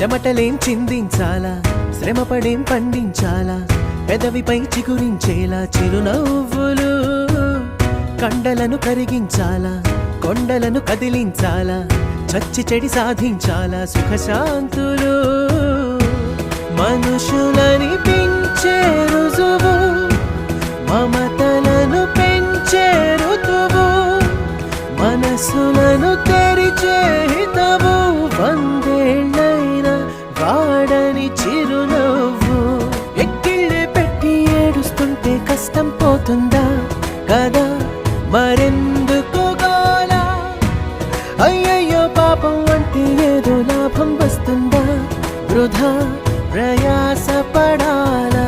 చెమటలేం చిందించాలా, శ్రమపడేం పండించాలా, పెదవిపై చిగురించేలా చిరునవ్వులు. కండలను కరిగించాలా, కొండలను కదిలించాలా, చచ్చి చెడి సాధించాలా సుఖశాంతులు. మనుషులని పెంచే రుజువు, మమతలను పెంచే ఋతువు, మనసులను తెరిచే హితవు, వందేళ్ళైన వాడని చిరునవ్వు. ఎక్కిళ్ళే పెట్టి ఏడుస్తుంటే కష్టం పోతుందా కదా, మరెందుకు గోలా? అయ్యయ్యో పాపం అంటే ఏదో లాభం వస్తుందా, వృధా ప్రయాస పడాలా?